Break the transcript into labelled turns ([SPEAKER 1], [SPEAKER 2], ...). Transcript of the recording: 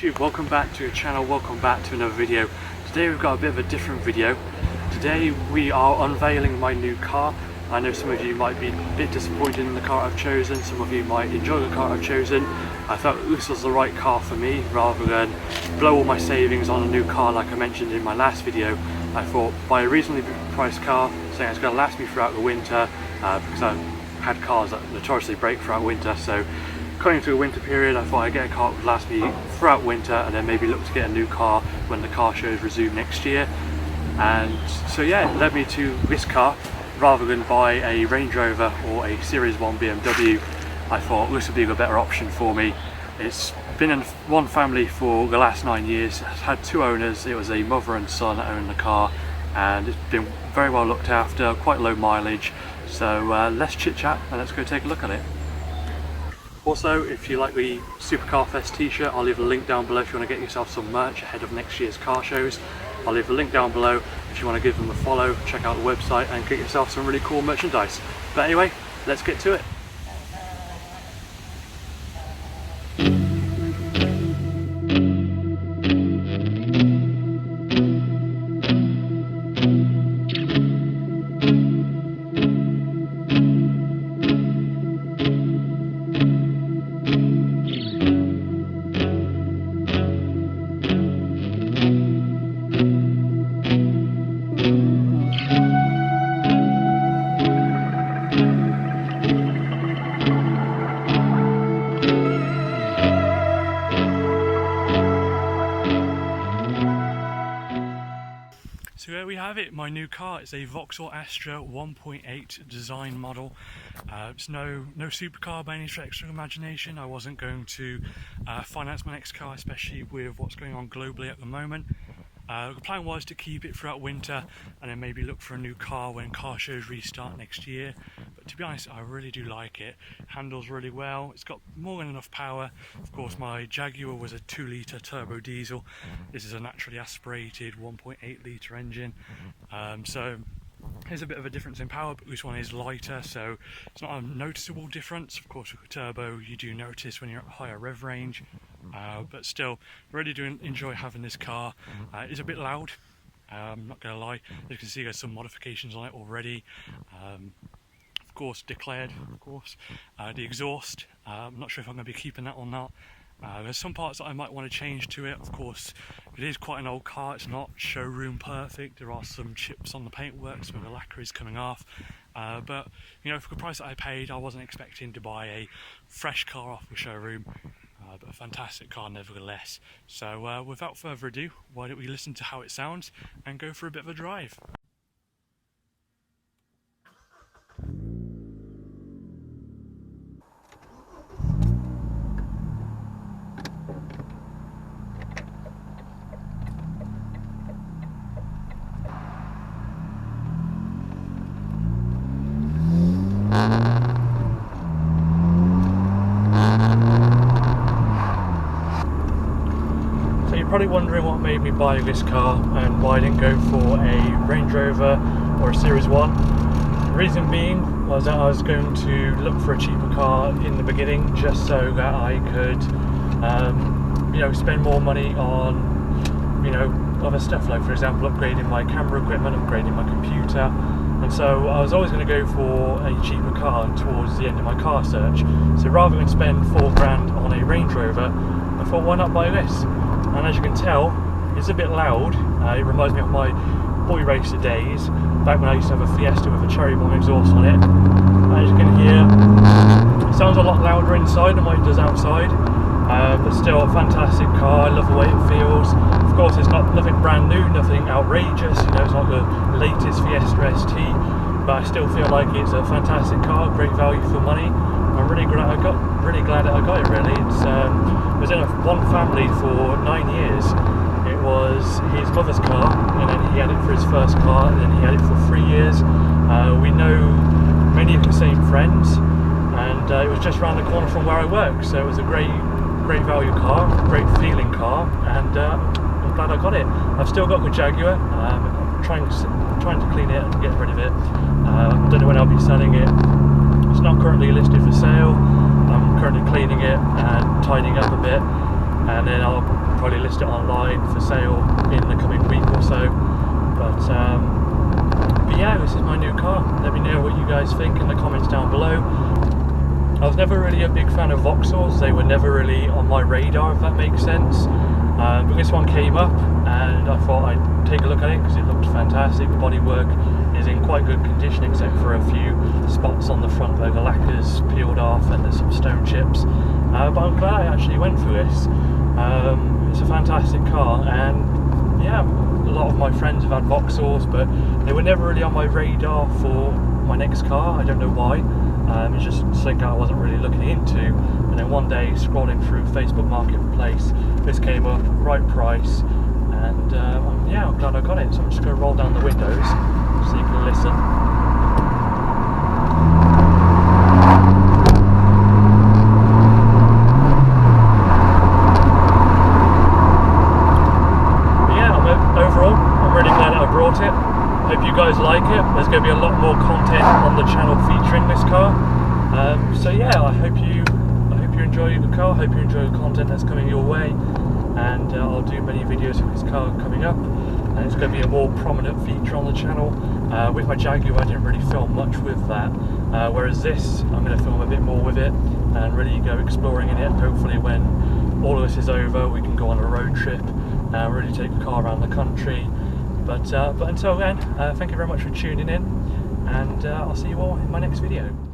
[SPEAKER 1] YouTube, welcome back to your channel, welcome back to another video. Today we've got a bit of a different video. Today we are unveiling my new car. I know some of you might be a bit disappointed in the car I've chosen, some of you might enjoy the car I've chosen. I felt this was the right car for me rather than blow all my savings on a new car like I mentioned in my last video. I thought buy a reasonably priced car, saying it's going to last me throughout the winter because I've had cars that notoriously break throughout winter. So coming through a winter period, I thought I'd get a car that would last me throughout winter and then maybe look to get a new car when the car shows resume next year. And so yeah, it led me to this car. Rather than buy a Range Rover or a Series 1 BMW, I thought this would be a better option for me. It's been in one family for the last 9 years, it's had two owners. It was a mother and son that owned the car, and it's been very well looked after, quite low mileage. So let's chit chat and let's go take a look at it. Also, if you like the Supercar Fest t-shirt, I'll leave a link down below if you want to get yourself some merch ahead of next year's car shows. I'll leave a link down below if you want to give them a follow, check out the website and get yourself some really cool merchandise. But anyway, let's get to it. So there we have it, my new car. It's a Vauxhall Astra 1.8 design model. It's no supercar by any stretch of imagination. I wasn't going to finance my next car, especially with what's going on globally at the moment. The plan was to keep it throughout winter and then maybe look for a new car when car shows restart next year. But to be honest, I really do like it. It handles really well, it's got more than enough power. Of course, my Jaguar was a 2-litre turbo diesel. This is a naturally aspirated 1.8 litre engine. So there's a bit of a difference in power, but this one is lighter, so it's not a noticeable difference. Of course, with a turbo you do notice when you're at a higher rev range, but still really do enjoy having this car. It is a bit loud, I'm not going to lie. As you can see, there's some modifications on it already. Of course, declared, of course. The exhaust, I'm not sure if I'm going to be keeping that or not. There's some parts that I might want to change to it. Of course, it is quite an old car, it's not showroom perfect. There are some chips on the paintwork, some of the lacquer is coming off. But you know, for the price that I paid, I wasn't expecting to buy a fresh car off the showroom. But a fantastic car nevertheless. So without further ado, why don't we listen to how it sounds and go for a bit of a drive. Probably wondering what made me buy this car and why I didn't go for a Range Rover or a Series 1. The reason being was that I was going to look for a cheaper car in the beginning just so that I could you know, spend more money on, you know, other stuff, like for example upgrading my camera equipment, upgrading my computer. And so I was always going to go for a cheaper car towards the end of my car search. So rather than spend $4 grand on a Range Rover, I thought, why not buy this? And as you can tell, it's a bit loud. It reminds me of my boy racer days, back when I used to have a Fiesta with a cherry bomb exhaust on it. As you can hear, it sounds a lot louder inside than what it does outside, but still a fantastic car. I love the way it feels. Of course, it's not nothing brand new, nothing outrageous, you know, it's not the latest Fiesta ST, but I still feel like it's a fantastic car, great value for money. I'm really glad I got it. Really, it was in one family for 9 years. It was his mother's car, and then he had it for his first car, and then he had it for 3 years. We know many of the same friends, and it was just around the corner from where I work. So it was a great value car, great feeling car, and I'm glad I got it. I've still got the Jaguar. I'm trying to clean it and get rid of it. Don't know when I'll be selling it. It's not currently listed for sale. I'm currently cleaning it and tidying up a bit. and then I'll probably list it online for sale in the coming week or so. But yeah, this is my new car. Let me know what you guys think in the comments down below. I was never really a big fan of Vauxhalls. They were never really on my radar, if that makes sense. But this one came up and I thought I'd take a look at it because it looked fantastic. The bodywork is in quite good condition except for a few spots on the front where the lacquer's peeled off and there's some stone chips. But I'm glad I actually went for this. It's a fantastic car, and yeah, a lot of my friends have had Vauxhalls, but they were never really on my radar for my next car. I don't know why. It's just something I wasn't really looking into, and then one day scrolling through Facebook Marketplace, this came up, right price, and yeah, I'm glad I got it. So I'm just going to roll down the windows so you can listen. Hope you guys like it. There's going to be a lot more content on the channel featuring this car. So yeah, I hope you enjoy the car. Hope you enjoy the content that's coming your way. And I'll do many videos with this car coming up. And it's going to be a more prominent feature on the channel. With my Jaguar, I didn't really film much with that. Whereas this, I'm going to film a bit more with it and really go exploring in it. Hopefully, when all of this is over, we can go on a road trip and really take the car around the country. But until then, thank you very much for tuning in, and I'll see you all in my next video.